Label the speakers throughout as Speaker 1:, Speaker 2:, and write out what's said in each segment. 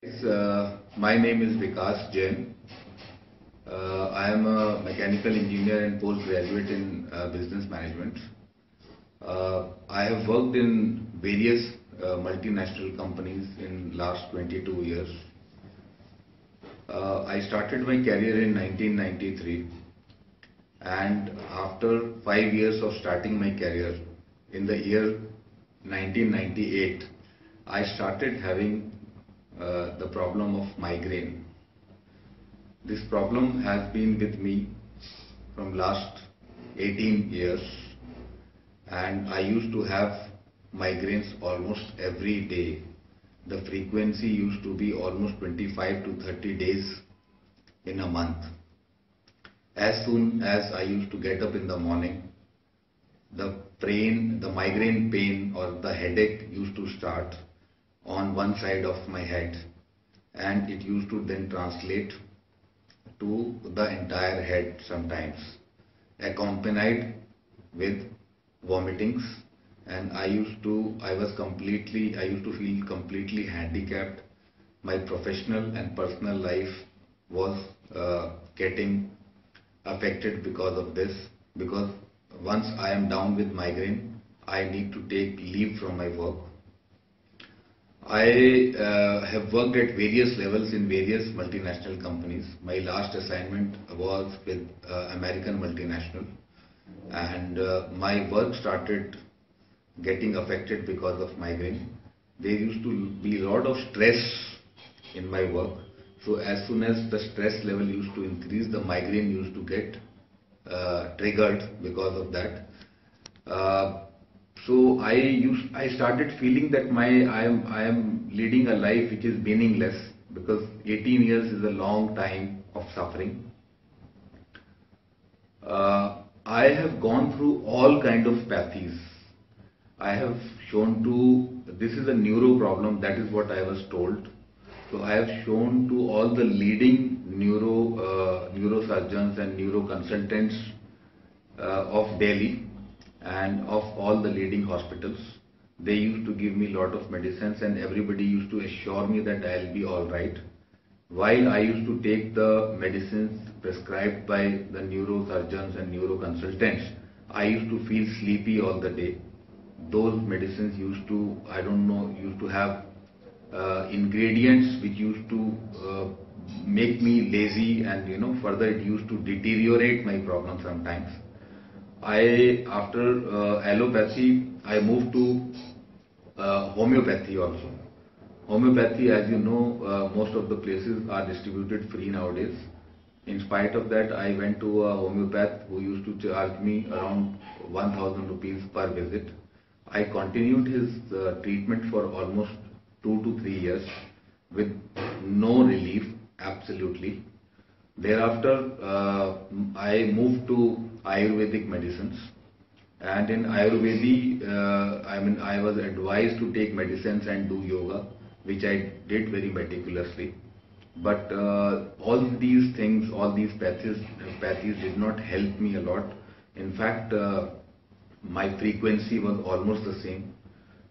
Speaker 1: My name is Vikas Jain. I am a mechanical engineer and postgraduate in business management. I have worked in various multinational companies in last 22 years. I started my career in 1993, and after 5 years of starting my career in the year 1998, I started having the problem of migraine. This problem has been with me from last 18 years, and I used to have migraines almost every day. The frequency used to be almost 25 to 30 days in a month. As soon as I used to get up in the morning, the migraine pain or the headache used to start on one side of my head, and it used to then translate to the entire head sometimes, accompanied with vomitings. And I used to feel completely handicapped. My professional and personal life was getting affected because of this, because once I am down with migraine, I need to take leave from my work. I have worked at various levels in various multinational companies. My last assignment was with American multinational, and my work started getting affected because of migraine. There used to be a lot of stress in my work. So as soon as the stress level used to increase, the migraine used to get triggered because of that. So I started feeling that I am leading a life which is meaningless, because 18 years is a long time of suffering. I have gone through all kind of pathies. I have shown to, this is a neuro problem, that is what I was told. So I have shown to all the leading neurosurgeons and neuroconsultants of Delhi and of all the leading hospitals. They used to give me a lot of medicines, and everybody used to assure me that I'll be alright. While I used to take the medicines prescribed by the neurosurgeons and neuroconsultants, I used to feel sleepy all the day. Those medicines used to, used to have ingredients which used to make me lazy, and further it used to deteriorate my problem sometimes. After allopathy, I moved to homeopathy also. Homeopathy, as you know, most of the places are distributed free nowadays. In spite of that, I went to a homeopath who used to charge me around 1000 rupees per visit. I continued his treatment for almost 2 to 3 years with no relief, absolutely. Thereafter, I moved to Ayurvedic medicines, and in Ayurvedic, I was advised to take medicines and do yoga, which I did very meticulously. But all these things, all these pathies did not help me a lot. In fact, my frequency was almost the same.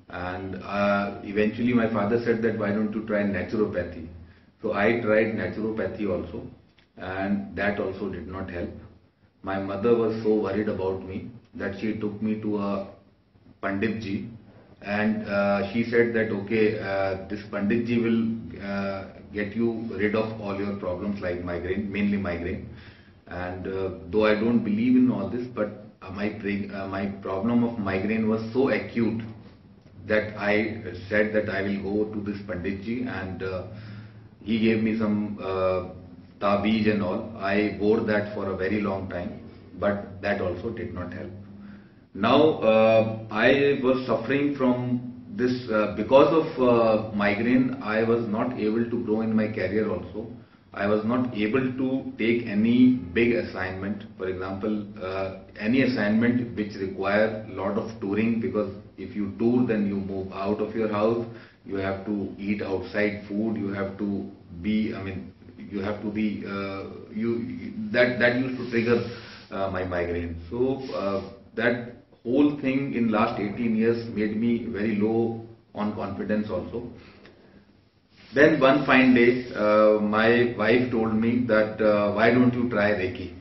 Speaker 1: And eventually my father said that, why don't you try naturopathy? So I tried naturopathy also, and that also did not help. My mother was so worried about me that she took me to a Pandit ji, and she said that, okay, this Pandit ji will get you rid of all your problems like migraine, mainly migraine. And though I don't believe in all this, but my problem of migraine was so acute that I said that I will go to this Pandit ji, and he gave me some taweez and all. I wore that for a very long time, but that also did not help. Now I was suffering from this because of migraine. I was not able to grow in my career also. I was not able to take any big assignment. For example, any assignment which require a lot of touring, because if you tour, then you move out of your house, you have to eat outside food, you have to be, that used to trigger my migraine. So that whole thing in last 18 years made me very low on confidence also. Then one fine day, my wife told me that why don't you try Reiki?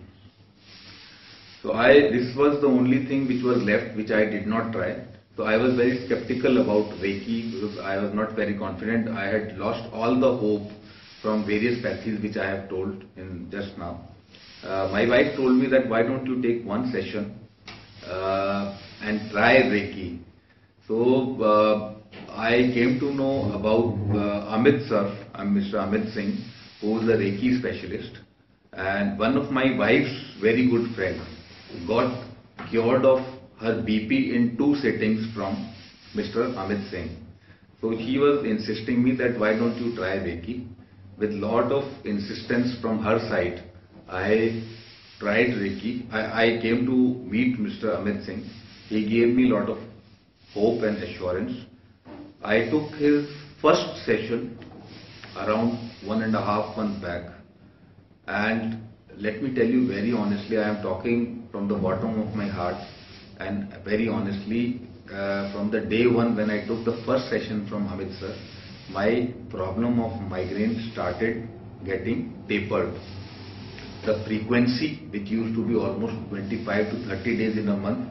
Speaker 1: So this was the only thing which was left which I did not try. So I was very skeptical about Reiki because I was not very confident. I had lost all the hope from various pathies which I have told in just now. My wife told me that why don't you take one session and try Reiki. So I came to know about Amit sir, Mr. Amit Singh, who is a Reiki specialist, and one of my wife's very good friends got cured of her BP in 2 sittings from Mr. Amit Singh. So he was insisting me that why don't you try Reiki. With lot of insistence from her side, I tried Reiki. I came to meet Mr. Amit Singh. He gave me lot of hope and assurance. I took his first session around 1.5 months back, and let me tell you very honestly, I am talking from the bottom of my heart, and very honestly, from the day one when I took the first session from Amit sir, my problem of migraine started getting tapered. The frequency, which used to be almost 25 to 30 days in a month,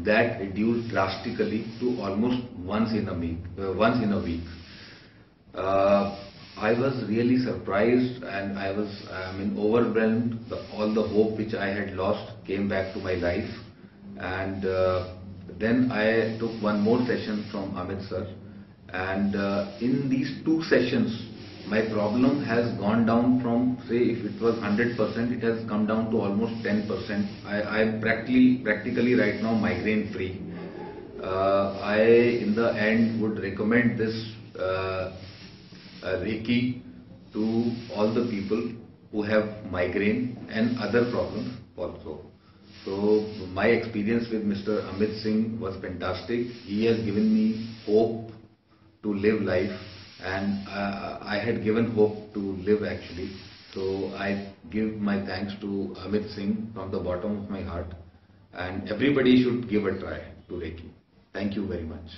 Speaker 1: that reduced drastically to almost once in a week. I was really surprised, and I mean, overwhelmed. All the hope which I had lost came back to my life, and then I took one more session from Amit sir, and in these 2 sessions, my problem has gone down from, say, if it was 100%, it has come down to almost 10%. I am practically right now migraine free. I, in the end, would recommend this Reiki to all the people who have migraine and other problems also. So my experience with Mr. Amit Singh was fantastic. He has given me hope to live life, and I had given hope to live actually. So I give my thanks to Amit Singh from the bottom of my heart, and everybody should give a try to Reiki. Thank you very much.